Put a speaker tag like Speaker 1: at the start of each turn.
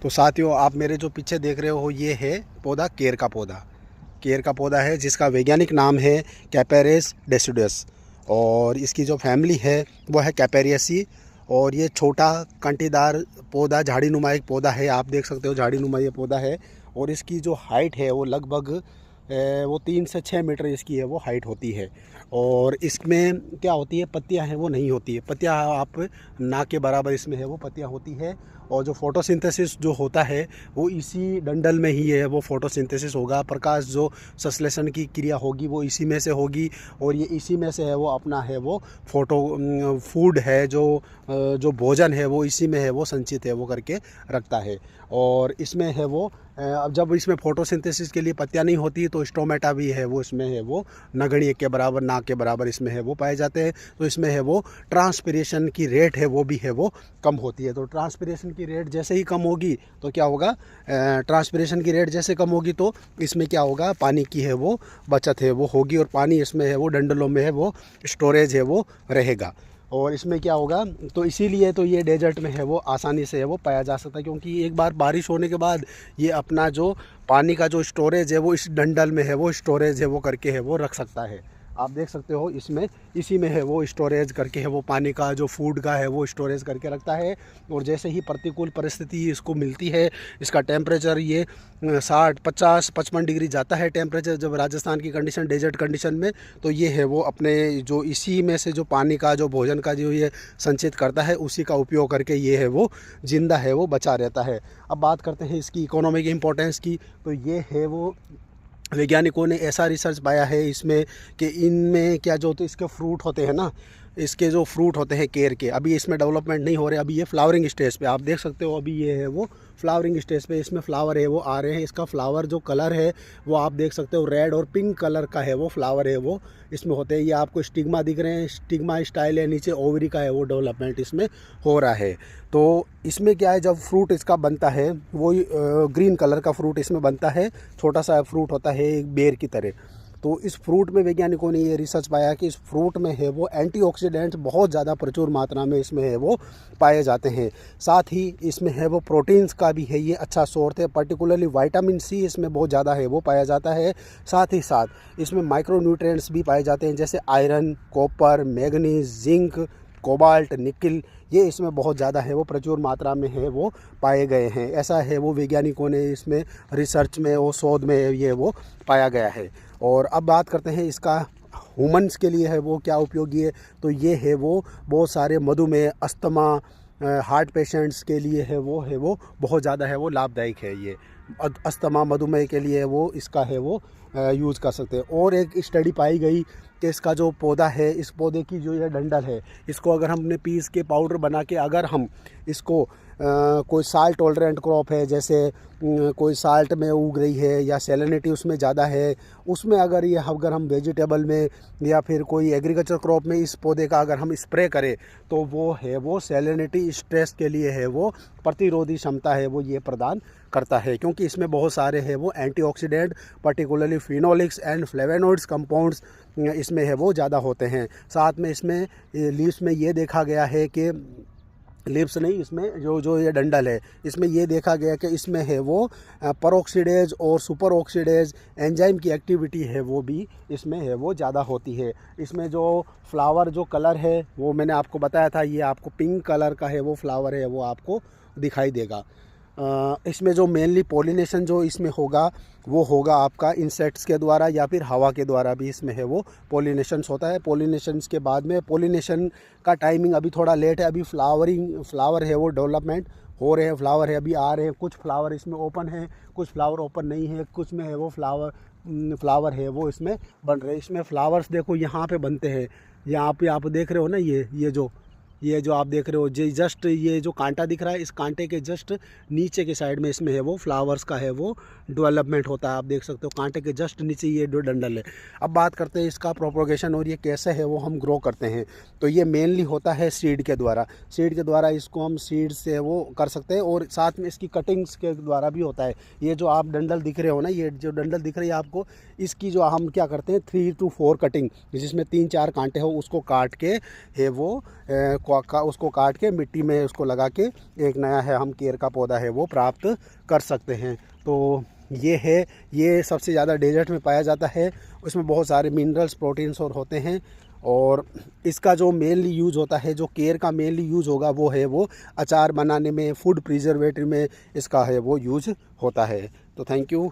Speaker 1: तो साथियों, आप मेरे जो पीछे देख रहे हो ये है पौधा केर का पौधा। केर का पौधा है जिसका वैज्ञानिक नाम है कैपेरेस डेसिडुस, और इसकी जो फैमिली है वो है कैपेरियसी। और ये छोटा कंटीदार पौधा, झाड़ी नुमा एक पौधा है। आप देख सकते हो झाड़ी नुमा ये पौधा है। और इसकी जो हाइट है वो लगभग वो 3 से 6 मीटर इसकी है वो हाइट होती है। और इसमें क्या होती है, पत्तियां हैं वो नहीं होती है। पत्तियां आप ना के बराबर इसमें है वो पत्तियां होती है। और जो फोटोसिंथेसिस जो होता है वो इसी डंडल में ही है वो फोटोसिंथेसिस होगा। प्रकाश जो संश्लेषण की क्रिया होगी वो इसी में से होगी। और ये इसी में से है वो अपना है वो फूड है जो भोजन है वो इसी में है वो संचित है वो करके रखता है। और इसमें है वो अब जब इसमें फोटोसिंथेसिस के लिए पत्तियां नहीं होती तो स्टोमेटा भी है वो इसमें है वो नगण्य के बराबर, ना के बराबर इसमें है वो पाए जाते हैं। तो इसमें है वो ट्रांसपिरेशन की रेट है वो भी है वो कम होती है। तो ट्रांसपिरेशन की रेट जैसे ही कम होगी तो क्या होगा, ट्रांसपिरेशन की रेट जैसे कम होगी तो इसमें क्या होगा, पानी की है वो बचत है वो होगी। और पानी इसमें है वो डंडलों में है वो स्टोरेज है वो रहेगा। और इसमें क्या होगा, तो इसीलिए तो ये डेजर्ट में है वो आसानी से है वो पाया जा सकता है, क्योंकि एक बार बारिश होने के बाद ये अपना जो पानी का जो स्टोरेज है वो इस डंडल में है वो स्टोरेज है वो करके है वो रख सकता है। आप देख सकते हो इसमें इसी में है वो स्टोरेज करके है वो पानी का जो फूड का है वो स्टोरेज करके रखता है। और जैसे ही प्रतिकूल परिस्थिति इसको मिलती है, इसका टेम्परेचर ये 60, 50, 55 डिग्री जाता है टेम्परेचर जब राजस्थान की कंडीशन डेजर्ट कंडीशन में, तो ये है वो अपने जो इसी में से जो पानी का जो भोजन का जो ये संचित करता है उसी का उपयोग करके ये है वो जिंदा है वो बचा रहता है। अब बात करते हैं इसकी इकोनॉमिक इम्पोर्टेंस की। तो ये है वो वैज्ञानिकों ने ऐसा रिसर्च पाया है इसमें कि इनमें क्या जो तो इसके फ्रूट होते हैं ना, इसके जो फ्रूट होते हैं केर के, अभी इसमें डेवलपमेंट नहीं हो रहे, अभी ये फ्लावरिंग स्टेज पे आप देख सकते हो। अभी ये है वो फ्लावरिंग स्टेज पे, इसमें फ्लावर है वो आ रहे हैं। इसका फ्लावर जो कलर है वो आप देख सकते हो रेड और पिंक कलर का है वो फ्लावर है वो इसमें होते हैं। ये आपको स्टिग्मा दिख रहे हैं, स्टिग्मा स्टाइल है, नीचे ओवरी का है वो डेवलपमेंट इसमें हो रहा है। तो इसमें क्या है, जब फ्रूट इसका बनता है वो ग्रीन कलर का फ्रूट इसमें बनता है, छोटा सा फ्रूट होता है एक बेर की तरह। तो इस फ्रूट में वैज्ञानिकों ने ये रिसर्च पाया कि इस फ्रूट में है वो एंटीऑक्सीडेंट्स बहुत ज़्यादा प्रचुर मात्रा में इसमें है वो पाए जाते हैं। साथ ही इसमें है वो प्रोटीन्स का भी है ये अच्छा सोर्स है, पर्टिकुलरली विटामिन सी इसमें बहुत ज़्यादा है वो पाया जाता है। साथ ही साथ इसमें माइक्रो न्यूट्रिएंट्स भी पाए जाते हैं, जैसे iron, copper, manganese, zinc, cobalt, निकल, ये इसमें बहुत ज़्यादा है वो प्रचुर मात्रा में है वो पाए गए हैं। ऐसा है वो वैज्ञानिकों ने इसमें रिसर्च में वो शोध में ये वो पाया गया है। और अब बात करते हैं इसका ह्यूमन्स के लिए है वो क्या उपयोगी है। तो ये है वो बहुत सारे मधुमेह, अस्थमा, हार्ट पेशेंट्स के लिए है वो बहुत ज़्यादा है वो लाभदायक है। ये अस्थमा, मधुमेह के लिए वो इसका है वो यूज़ कर सकते हैं। और एक स्टडी पाई गई कि इसका जो पौधा है, इस पौधे की जो ये डंडल है, इसको अगर हमने पीस के पाउडर बना के अगर हम इसको कोई साल्ट टॉलरेंट क्रॉप है, जैसे कोई साल्ट में उग रही है या सैलिनिटी उसमें ज़्यादा है, उसमें अगर हम वेजिटेबल में या फिर कोई एग्रीकल्चर क्रॉप में इस पौधे का अगर हम स्प्रे करें तो वो है वो सैलिनिटी स्ट्रेस के लिए है वो प्रतिरोधी क्षमता है वो ये प्रदान करता है, क्योंकि इसमें बहुत सारे है वो antioxidant, particularly phenolics and flavonoids compounds इसमें है वो ज़्यादा होते हैं। साथ में इसमें लीव्स में ये देखा गया है कि लिप्स नहीं, इसमें जो ये डंडल है इसमें ये देखा गया कि इसमें है वो परऑक्सीडेज और सुपर ऑक्सीडेज एंजाइम की एक्टिविटी है वो भी इसमें है वो ज़्यादा होती है। इसमें जो फ्लावर जो कलर है वो मैंने आपको बताया था, ये आपको पिंक कलर का है वो फ्लावर है वो आपको दिखाई देगा। इसमें जो मेनली पोलिनेशन जो इसमें होगा वो होगा आपका इंसेक्ट्स के द्वारा या फिर हवा के द्वारा भी इसमें है वो पोलिनेशंस होता है। पोलिनेशंस के बाद में पोलिनेशन का टाइमिंग अभी थोड़ा लेट है, अभी फ्लावर है वो डेवलपमेंट हो रहे हैं, फ्लावर है अभी आ रहे हैं, कुछ फ्लावर इसमें ओपन है, कुछ फ्लावर ओपन नहीं है, कुछ में है वो फ्लावर है वो इसमें बन रहे हैं। इसमें फ्लावर्स देखो यहाँ पे बनते हैं, यहाँ पे आप देख रहे हो ना, ये जो आप देख रहे हो जस्ट ये जो कांटा दिख रहा है, इस कांटे के जस्ट नीचे के साइड में इसमें है वो फ्लावर्स का है वो डेवलपमेंट होता है। आप देख सकते हो कांटे के जस्ट नीचे ये जो डंडल है। अब बात करते हैं इसका प्रोपोगेशन और ये कैसे है वो हम ग्रो करते हैं। तो ये मेनली होता है सीड के द्वारा इसको हम सीड से वो कर सकते हैं, और साथ में इसकी कटिंग्स के द्वारा भी होता है। ये जो आप डंडल दिख रहे हो ना, ये जो डंडल दिख रही है आपको, इसकी जो हम क्या करते हैं 3 to 4 कटिंग, जिसमें 3-4 कांटे हो उसको काट के है वो उसको काट के मिट्टी में उसको लगा के एक नया है हम केर का पौधा है वो प्राप्त कर सकते हैं। तो ये है, ये सबसे ज़्यादा डेजर्ट में पाया जाता है। उसमें बहुत सारे मिनरल्स, प्रोटीन्स और होते हैं। और इसका जो मेनली यूज़ होता है, जो केर का मेनली यूज़ होगा वो अचार बनाने में, फूड प्रिजर्वेटिव में इसका है वो यूज़ होता है। तो थैंक यू।